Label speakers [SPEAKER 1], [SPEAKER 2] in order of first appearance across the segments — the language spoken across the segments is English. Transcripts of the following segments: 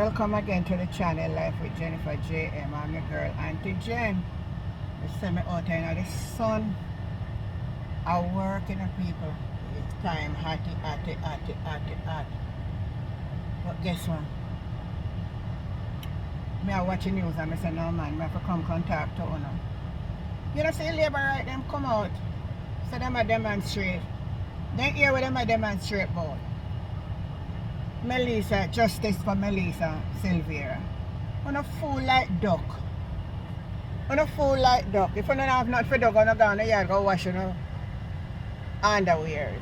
[SPEAKER 1] Welcome again to the channel Life with Jennifer JM. I'm your girl Auntie Jen. You see me out in the sun. I work in the people. It's time hot. But guess what? Me I watch the news and I say no man, I have to come contact to you. You know see Labourite them come out. So them a demonstrate. Then hear what them a demonstrate about. Melissa, justice for Melissa Syla. On a fool like duck. On a fool like duck. If you don't have nothing for duck, you go in the yard, go wash your underwears.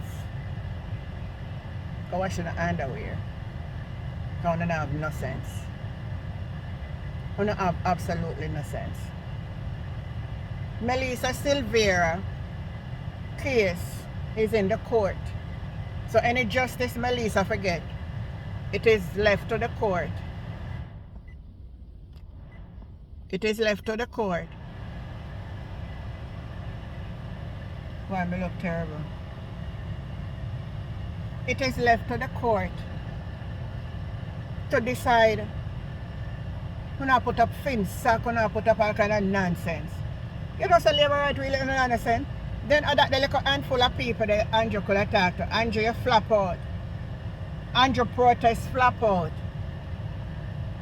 [SPEAKER 1] Go wash your underwear. You don't have no sense. You don't have absolutely no sense. Melissa Syla case is in the court. So any justice Melissa forget. It is left to the court. It is left to the court. Why me look terrible? It is left to the court to decide who not put up fence, who not put up all kind of nonsense. You know, so Labourite really don't understand. Then that the little handful of people that Andrew could have talked to. Andrew, you flop out. Andrew protest flop out.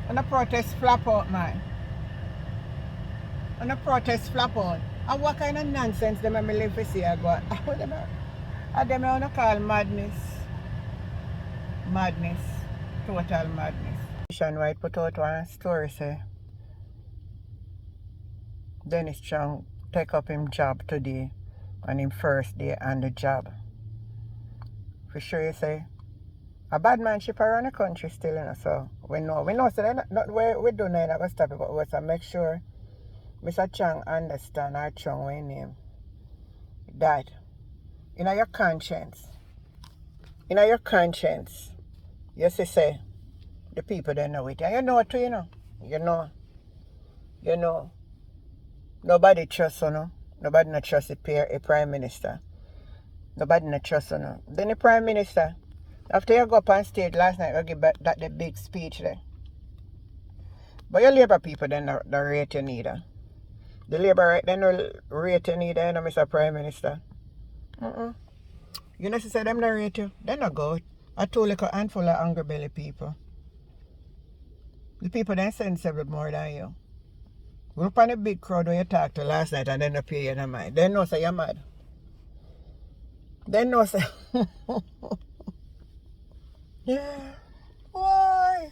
[SPEAKER 1] And the protest flop out, man. And the protest flop out. And what kind of nonsense them I live to see about? And them I want to call madness. Madness. Total madness. White put out one story say Dennis Chung take up him job today on him first day on the job. For sure you say a bad man ship around the country still, you know, so we know so they're not we do not going to stop it, but we have to make sure Mr. Chung understand our Chung we name that in your conscience, you say the people don't know it. And you know too, you know. Nobody trusts you, nobody not trusts a prime minister. Nobody not trusts you. Then the prime minister, after you go up on stage last night, you give that the big speech there. But your Labour people, they don't rate you neither. The Labour, they don't rate you neither, you know, Mr. Prime Minister. You know, she said them don't rate you. They not good. I told like a handful of angry belly people. The people they sensible more than you. We look on the big crowd where you talked to last night and then they pay you no mind. They know say you're mad. They know say yeah. Why?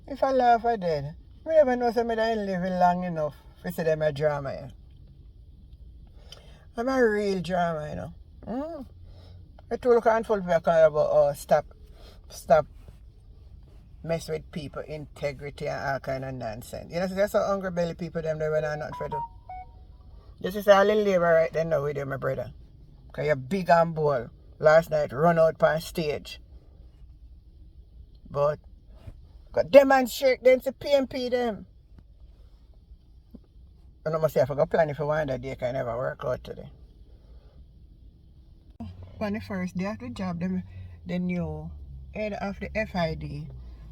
[SPEAKER 1] If I laugh I did. I never know say I don't live long enough to see them a drama here. I'm a real drama, you know. I told a handful of people about stop mess with people, integrity and all kind of nonsense. You know, so there's some hungry belly people them they when I not for do. Just to say a little Labour right then now with you, my brother. Because you're big and bold. Last night run out on stage. But got demonstrate them to PNP them. And I must say I forgot plan if you want that day can never work out today. On the first day of the job, the new head of the FID,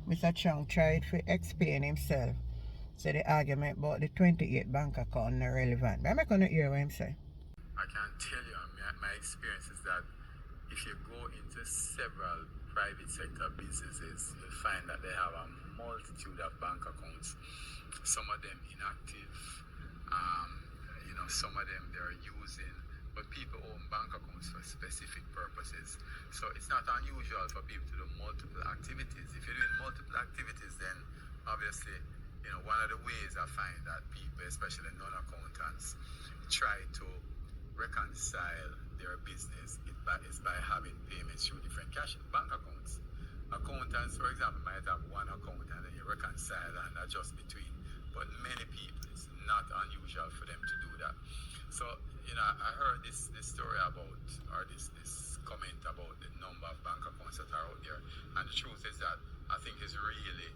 [SPEAKER 1] Mr. Chung, tried to explain himself. So the argument about the 28 bank account not relevant. But I'm not going to hear what him say.
[SPEAKER 2] I can tell you, my experience is that if you go into several private sector businesses, you'll find that they have a multitude of bank accounts. Some of them inactive, some of them they're using, but people own bank accounts for specific purposes. So it's not unusual for people to do multiple activities. If you're doing multiple activities, then obviously, one of the ways I find that people, especially non-accountants, try to reconcile their business is by having payments through different cash bank accounts. Accountants, for example, might have one account and then you reconcile and adjust between. But many people, it's not unusual for them to do that. So, I heard this story about, or this comment about the number of bank accounts that are out there. And the truth is that I think it's really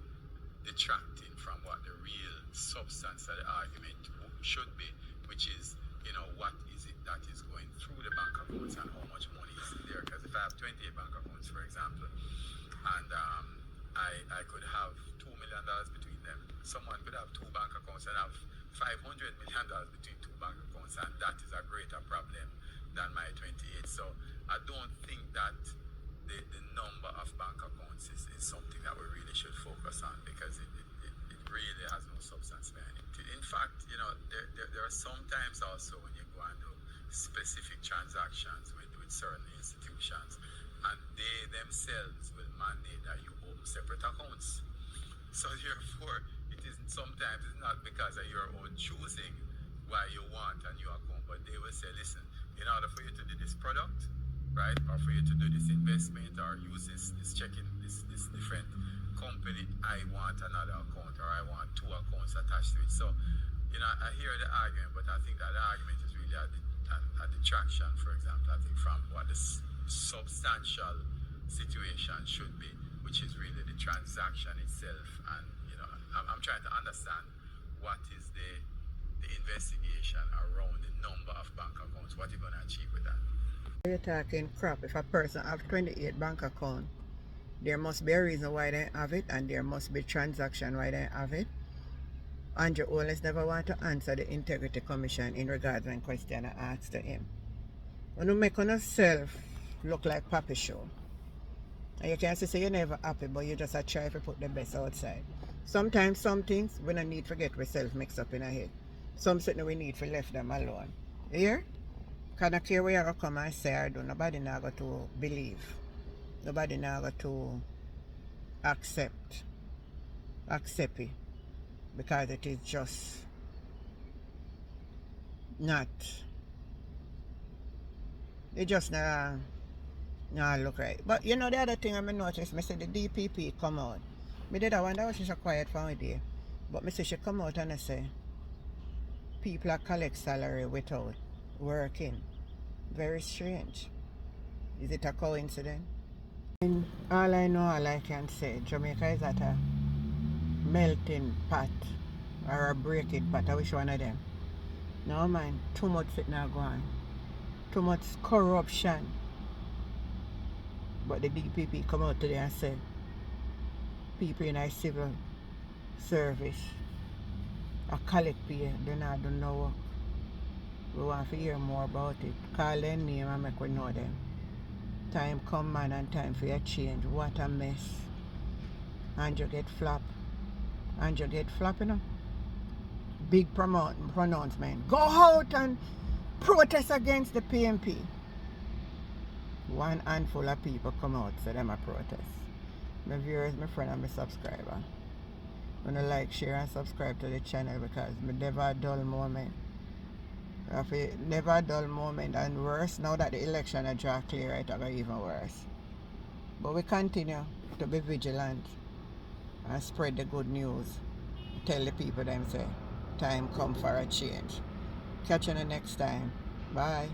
[SPEAKER 2] detracting from what the real substance of the argument should be, which is, what is it that is going through the bank accounts and how much money is there. Because if I have 28 bank accounts, for example, and I could have $2 million someone could have two bank accounts and have $500 million between two bank accounts, and that is a greater problem than my 28. So I don't think that the number of bank accounts is something that we really should focus on, because it really has no substance behind it. In fact, there are sometimes also when you go and do specific transactions with certain institutions, and they themselves will mandate that you open separate accounts. So therefore, sometimes it's not because of your own choosing why you want a new account, but they will say, listen, in order for you to do this product, right, or for you to do this investment or use this checking, this different company, I want another account, or I want two accounts attached to it. So, I hear the argument, but I think that the argument is really a detraction, for example, I think from what the substantial situation should be, which is really the transaction itself. And I'm trying to understand what is the investigation around the number of bank accounts. What are you going to achieve with that?
[SPEAKER 1] You're talking crap. If a person have 28 bank accounts, there must be a reason why they have it, and there must be transaction why they have it. Andrew always never want to answer the Integrity Commission in regards to question I asked to him. When you make yourself look like Papi Show, and you can say you're never happy, but you just a try to put the best outside. Sometimes some things we don't need to get ourselves mixed up in our head. Some certain we need to left them alone. You hear? Because I care where you come and say or do. Nobody now got to believe. Nobody now got to accept it. Because it is just not. It just not look right. But the other thing I noticed, I said the DPP come out. I did wonder why she's so quiet for a day. But I say she come out and I say people are collect salary without working. Very strange. Is it a coincidence? And all I can say, Jamaica is at a melting pot or a breaking pot. I wish one of them. No man, too much it now going. Too much corruption. But the DPP come out today and say people in a civil service a collect pay, they not do no work. We want to hear more about it. Call their name and make we know them. Time come, man, and time for a change. What a mess. And you get flop. Big pronouncement. Go out and protest against the PNP. One handful of people come out, so them a protest. My viewers, my friend, and my subscriber. I'm gonna like, share, and subscribe to the channel, because me never a dull moment. Never a dull moment, and worse, now that the election are draw clear, it's gonna be even worse. But we continue to be vigilant and spread the good news. Tell the people them say, time come for a change. Catch you the next time. Bye.